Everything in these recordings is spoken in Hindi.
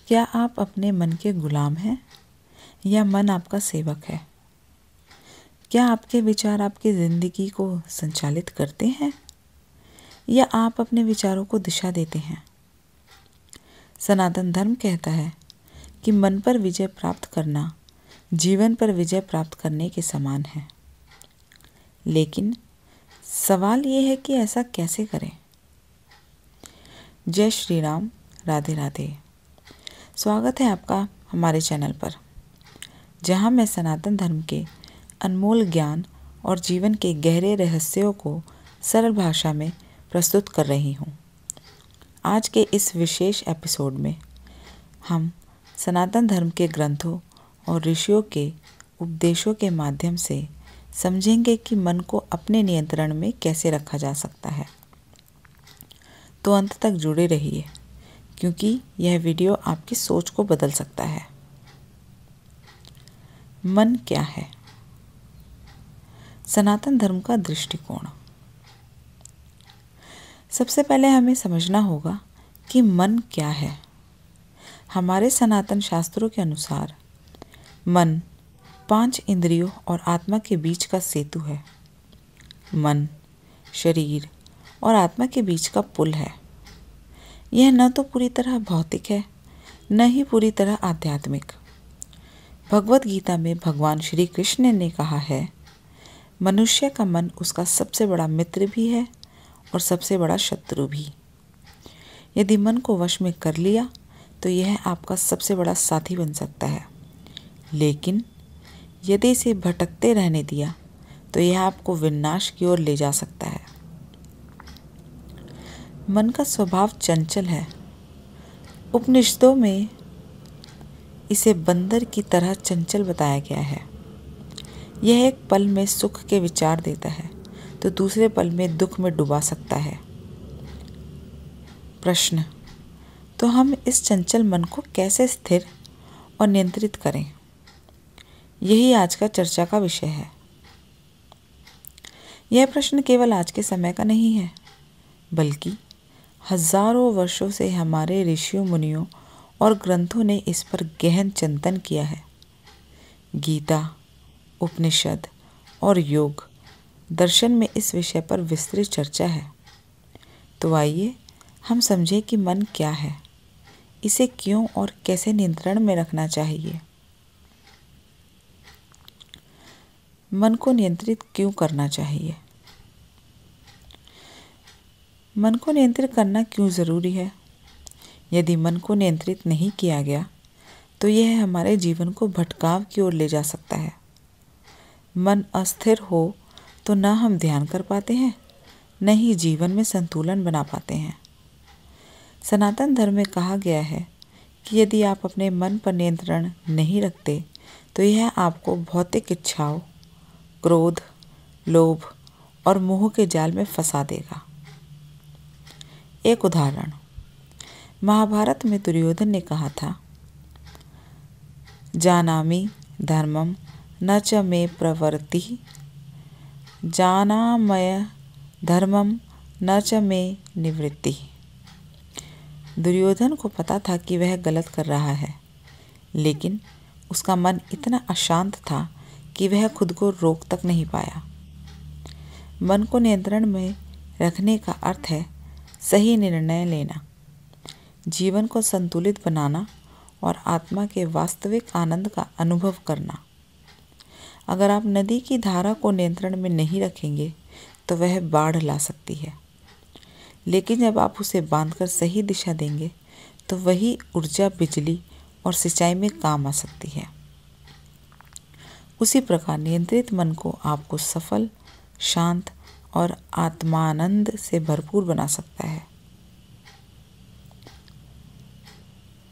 क्या आप अपने मन के गुलाम हैं या मन आपका सेवक है? क्या आपके विचार आपकी ज़िंदगी को संचालित करते हैं या आप अपने विचारों को दिशा देते हैं? सनातन धर्म कहता है कि मन पर विजय प्राप्त करना जीवन पर विजय प्राप्त करने के समान है। लेकिन सवाल ये है कि ऐसा कैसे करें? जय श्री राम, राधे राधे। स्वागत है आपका हमारे चैनल पर, जहां मैं सनातन धर्म के अनमोल ज्ञान और जीवन के गहरे रहस्यों को सरल भाषा में प्रस्तुत कर रही हूं। आज के इस विशेष एपिसोड में हम सनातन धर्म के ग्रंथों और ऋषियों के उपदेशों के माध्यम से समझेंगे कि मन को अपने नियंत्रण में कैसे रखा जा सकता है। तो अंत तक जुड़े रहिए, क्योंकि यह वीडियो आपकी सोच को बदल सकता है। मन क्या है? सनातन धर्म का दृष्टिकोण। सबसे पहले हमें समझना होगा कि मन क्या है। हमारे सनातन शास्त्रों के अनुसार मन 5 इंद्रियों और आत्मा के बीच का सेतु है। मन शरीर और आत्मा के बीच का पुल है। यह न तो पूरी तरह भौतिक है, न ही पूरी तरह आध्यात्मिक। भगवत गीता में भगवान श्री कृष्ण ने कहा है, मनुष्य का मन उसका सबसे बड़ा मित्र भी है और सबसे बड़ा शत्रु भी। यदि मन को वश में कर लिया तो यह आपका सबसे बड़ा साथी बन सकता है, लेकिन यदि इसे भटकते रहने दिया तो यह आपको विनाश की ओर ले जा सकता है। मन का स्वभाव चंचल है। उपनिषदों में इसे बंदर की तरह चंचल बताया गया है। यह एक पल में सुख के विचार देता है तो दूसरे पल में दुख में डुबा सकता है। प्रश्न: तो हम इस चंचल मन को कैसे स्थिर और नियंत्रित करें? यही आज का चर्चा का विषय है। यह प्रश्न केवल आज के समय का नहीं है, बल्कि हजारों वर्षों से हमारे ऋषियों, मुनियों और ग्रंथों ने इस पर गहन चिंतन किया है। गीता, उपनिषद और योग दर्शन में इस विषय पर विस्तृत चर्चा है। तो आइए हम समझें कि मन क्या है, इसे क्यों और कैसे नियंत्रण में रखना चाहिए। मन को नियंत्रित क्यों करना चाहिए? मन को नियंत्रित करना क्यों ज़रूरी है? यदि मन को नियंत्रित नहीं किया गया तो यह हमारे जीवन को भटकाव की ओर ले जा सकता है। मन अस्थिर हो तो न हम ध्यान कर पाते हैं, न ही जीवन में संतुलन बना पाते हैं। सनातन धर्म में कहा गया है कि यदि आप अपने मन पर नियंत्रण नहीं रखते तो यह आपको भौतिक इच्छाओं, क्रोध, लोभ और मोह के जाल में फंसा देगा। एक उदाहरण: महाभारत में दुर्योधन ने कहा था, जानामि धर्मम न च मे प्रवृत्ति, जानामय धर्मम न च मे निवृत्ति। दुर्योधन को पता था कि वह गलत कर रहा है, लेकिन उसका मन इतना अशांत था कि वह खुद को रोक तक नहीं पाया। मन को नियंत्रण में रखने का अर्थ है सही निर्णय लेना, जीवन को संतुलित बनाना और आत्मा के वास्तविक आनंद का अनुभव करना। अगर आप नदी की धारा को नियंत्रण में नहीं रखेंगे तो वह बाढ़ ला सकती है, लेकिन जब आप उसे बांधकर सही दिशा देंगे तो वही ऊर्जा बिजली और सिंचाई में काम आ सकती है। उसी प्रकार नियंत्रित मन को आपको सफल, शांत और आत्मानंद से भरपूर बना सकता है।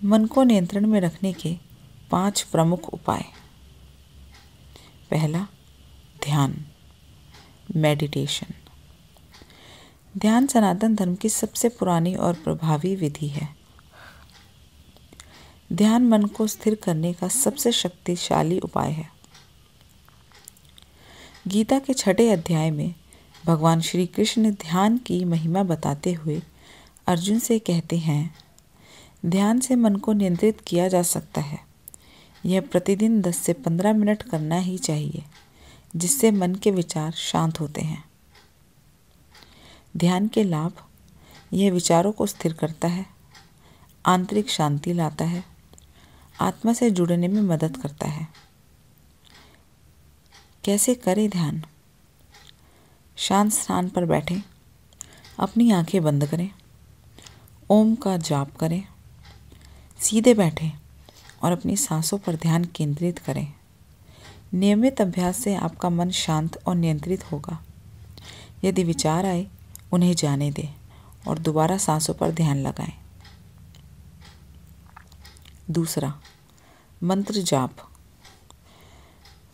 मन को नियंत्रण में रखने के 5 प्रमुख उपाय। पहला, ध्यान, मेडिटेशन। ध्यान सनातन धर्म की सबसे पुरानी और प्रभावी विधि है। ध्यान मन को स्थिर करने का सबसे शक्तिशाली उपाय है। गीता के 6 अध्याय में भगवान श्री कृष्ण ध्यान की महिमा बताते हुए अर्जुन से कहते हैं, ध्यान से मन को नियंत्रित किया जा सकता है। यह प्रतिदिन 10 से 15 मिनट करना ही चाहिए, जिससे मन के विचार शांत होते हैं। ध्यान के लाभ: यह विचारों को स्थिर करता है, आंतरिक शांति लाता है, आत्मा से जुड़ने में मदद करता है। कैसे करें ध्यान? शांत स्थान पर बैठें, अपनी आंखें बंद करें, ओम का जाप करें, सीधे बैठें और अपनी सांसों पर ध्यान केंद्रित करें। नियमित अभ्यास से आपका मन शांत और नियंत्रित होगा। यदि विचार आए, उन्हें जाने दें और दोबारा सांसों पर ध्यान लगाएं। दूसरा, मंत्र जाप।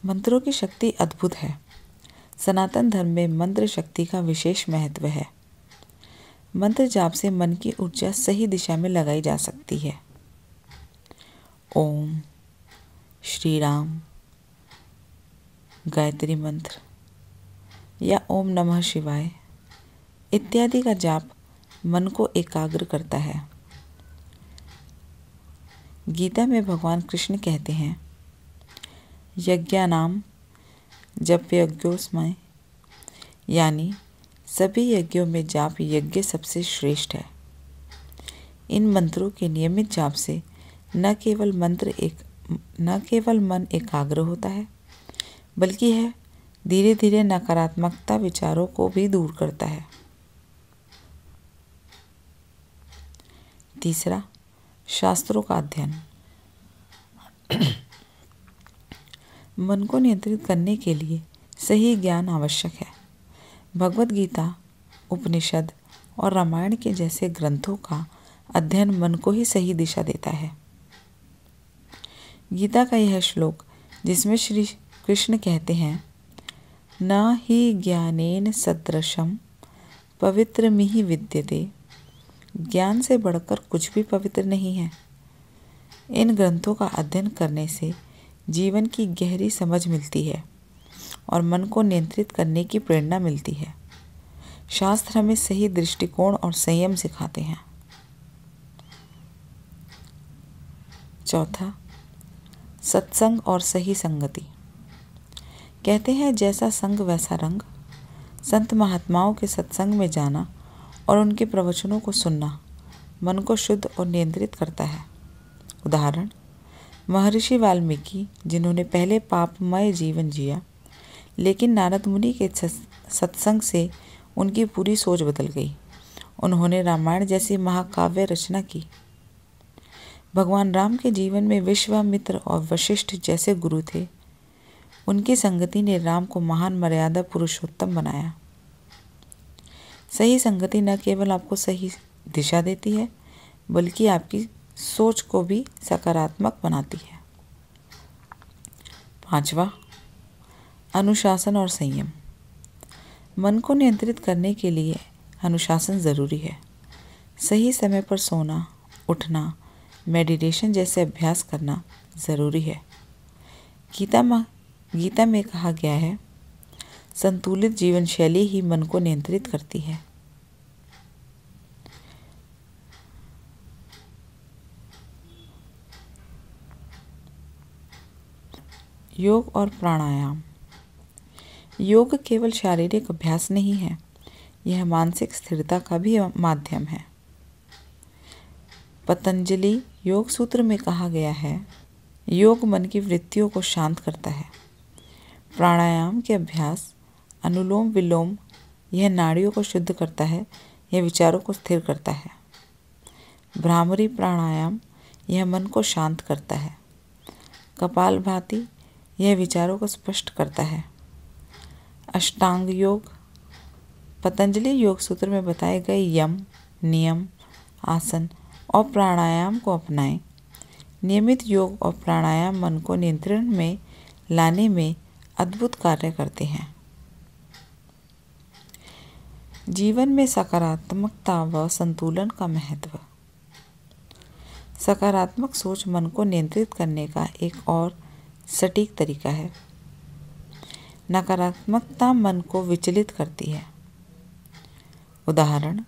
मंत्रों की शक्ति अद्भुत है। सनातन धर्म में मंत्र शक्ति का विशेष महत्व है। मंत्र जाप से मन की ऊर्जा सही दिशा में लगाई जा सकती है। ओम, श्री राम, गायत्री मंत्र या ओम नमः शिवाय इत्यादि का जाप मन को एकाग्र करता है। गीता में भगवान कृष्ण कहते हैं, यज्ञानाम जपयज्ञोस्मय, यानी सभी यज्ञों में जाप यज्ञ सबसे श्रेष्ठ है। इन मंत्रों के नियमित जाप से न केवल मन एकाग्र होता है, बल्कि यह धीरे धीरे नकारात्मकता विचारों को भी दूर करता है। तीसरा, शास्त्रों का अध्ययन। मन को नियंत्रित करने के लिए सही ज्ञान आवश्यक है। भगवद गीता, उपनिषद और रामायण के जैसे ग्रंथों का अध्ययन मन को ही सही दिशा देता है। गीता का यह श्लोक, जिसमें श्री कृष्ण कहते हैं, न ही ज्ञानेन सदृशम पवित्रमिहि विद्यते, ज्ञान से बढ़कर कुछ भी पवित्र नहीं है। इन ग्रंथों का अध्ययन करने से जीवन की गहरी समझ मिलती है और मन को नियंत्रित करने की प्रेरणा मिलती है। शास्त्र हमें सही दृष्टिकोण और संयम सिखाते हैं। चौथा, सत्संग और सही संगति। कहते हैं, जैसा संग वैसा रंग। संत महात्माओं के सत्संग में जाना और उनके प्रवचनों को सुनना मन को शुद्ध और नियंत्रित करता है। उदाहरण, महर्षि वाल्मीकि, जिन्होंने पहले पापमय जीवन जिया, लेकिन नारद मुनि के सत्संग से उनकी पूरी सोच बदल गई। उन्होंने रामायण जैसी महाकाव्य रचना की। भगवान राम के जीवन में विश्वामित्र और वशिष्ठ जैसे गुरु थे। उनकी संगति ने राम को महान मर्यादा पुरुषोत्तम बनाया। सही संगति न केवल आपको सही दिशा देती है, बल्कि आपकी सोच को भी सकारात्मक बनाती है। पांचवा, अनुशासन और संयम। मन को नियंत्रित करने के लिए अनुशासन ज़रूरी है। सही समय पर सोना, उठना, मेडिटेशन जैसे अभ्यास करना ज़रूरी है। गीता में कहा गया है, संतुलित जीवन शैली ही मन को नियंत्रित करती है। योग और प्राणायाम। योग केवल शारीरिक अभ्यास नहीं है, यह मानसिक स्थिरता का भी माध्यम है। पतंजलि योग सूत्र में कहा गया है, योग मन की वृत्तियों को शांत करता है। प्राणायाम के अभ्यास, अनुलोम विलोम, यह नाड़ियों को शुद्ध करता है, यह विचारों को स्थिर करता है। भ्रामरी प्राणायाम, यह मन को शांत करता है। कपालभाति, यह विचारों को स्पष्ट करता है। अष्टांग योग, पतंजलि योग सूत्र में बताए गए यम, नियम, आसन और प्राणायाम को अपनाएं। नियमित योग और प्राणायाम मन को नियंत्रण में लाने में अद्भुत कार्य करते हैं। जीवन में सकारात्मकता व संतुलन का महत्व। सकारात्मक सोच मन को नियंत्रित करने का एक और सटीक तरीका है। नकारात्मकता मन को विचलित करती है। उदाहरण,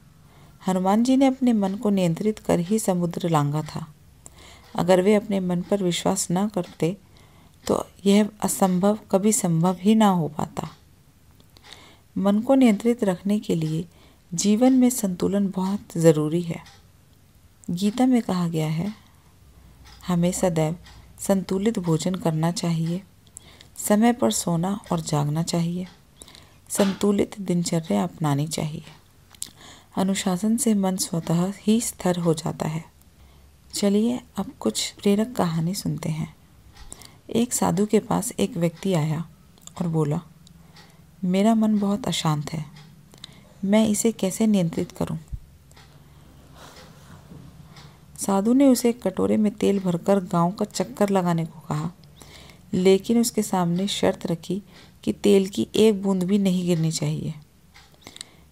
हनुमान जी ने अपने मन को नियंत्रित कर ही समुद्र लांघा था। अगर वे अपने मन पर विश्वास न करते तो यह असंभव कभी संभव ही ना हो पाता। मन को नियंत्रित रखने के लिए जीवन में संतुलन बहुत ज़रूरी है। गीता में कहा गया है, हमें सदैव संतुलित भोजन करना चाहिए, समय पर सोना और जागना चाहिए, संतुलित दिनचर्या अपनानी चाहिए। अनुशासन से मन स्वतः ही स्थिर हो जाता है। चलिए अब कुछ प्रेरक कहानी सुनते हैं। एक साधु के पास एक व्यक्ति आया और बोला, मेरा मन बहुत अशांत है, मैं इसे कैसे नियंत्रित करूं? साधु ने उसे एक कटोरे में तेल भरकर गांव का चक्कर लगाने को कहा, लेकिन उसके सामने शर्त रखी कि तेल की एक बूंद भी नहीं गिरनी चाहिए।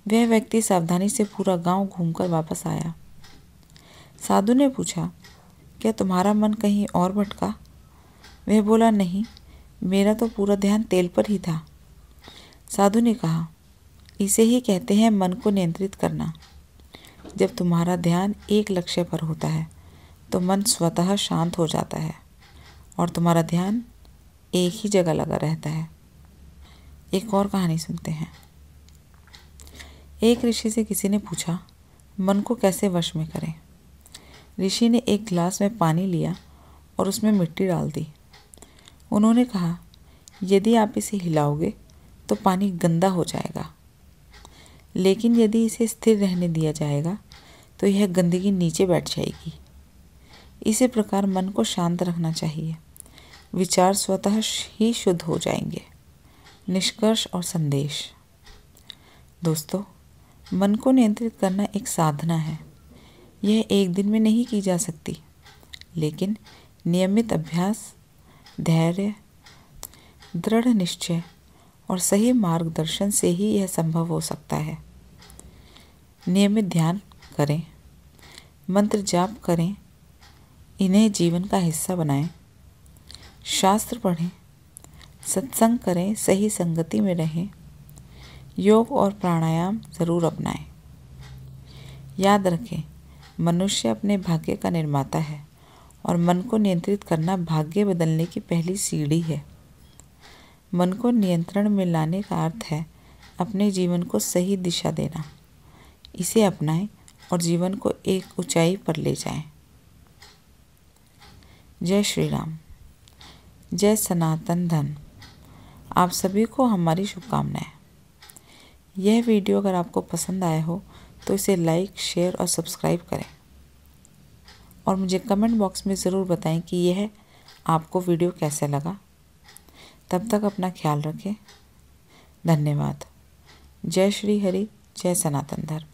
वह व्यक्ति सावधानी से पूरा गांव घूमकर वापस आया। साधु ने पूछा, क्या तुम्हारा मन कहीं और भटका? वह बोला, नहीं, मेरा तो पूरा ध्यान तेल पर ही था। साधु ने कहा, इसे ही कहते हैं मन को नियंत्रित करना। जब तुम्हारा ध्यान एक लक्ष्य पर होता है तो मन स्वतः शांत हो जाता है और तुम्हारा ध्यान एक ही जगह लगा रहता है। एक और कहानी सुनते हैं। एक ऋषि से किसी ने पूछा, मन को कैसे वश में करें? ऋषि ने एक गिलास में पानी लिया और उसमें मिट्टी डाल दी। उन्होंने कहा, यदि आप इसे हिलाओगे तो पानी गंदा हो जाएगा, लेकिन यदि इसे स्थिर रहने दिया जाएगा तो यह गंदगी नीचे बैठ जाएगी। इसी प्रकार मन को शांत रखना चाहिए, विचार स्वतः ही शुद्ध हो जाएंगे। निष्कर्ष और संदेश। दोस्तों, मन को नियंत्रित करना एक साधना है। यह एक दिन में नहीं की जा सकती, लेकिन नियमित अभ्यास, धैर्य, दृढ़ निश्चय और सही मार्गदर्शन से ही यह संभव हो सकता है। नियमित ध्यान करें, मंत्र जाप करें, इन्हें जीवन का हिस्सा बनाएं, शास्त्र पढ़ें, सत्संग करें, सही संगति में रहें, योग और प्राणायाम ज़रूर अपनाएं। याद रखें, मनुष्य अपने भाग्य का निर्माता है और मन को नियंत्रित करना भाग्य बदलने की पहली सीढ़ी है। मन को नियंत्रण में लाने का अर्थ है अपने जीवन को सही दिशा देना। इसे अपनाएं और जीवन को एक ऊंचाई पर ले जाएं। जय श्री राम, जय सनातन धर्म। आप सभी को हमारी शुभकामनाएं। यह वीडियो अगर आपको पसंद आया हो तो इसे लाइक, शेयर और सब्सक्राइब करें और मुझे कमेंट बॉक्स में ज़रूर बताएं कि यह आपको वीडियो कैसे लगा। तब तक अपना ख्याल रखें। धन्यवाद। जय श्री हरि, जय सनातन धर्म।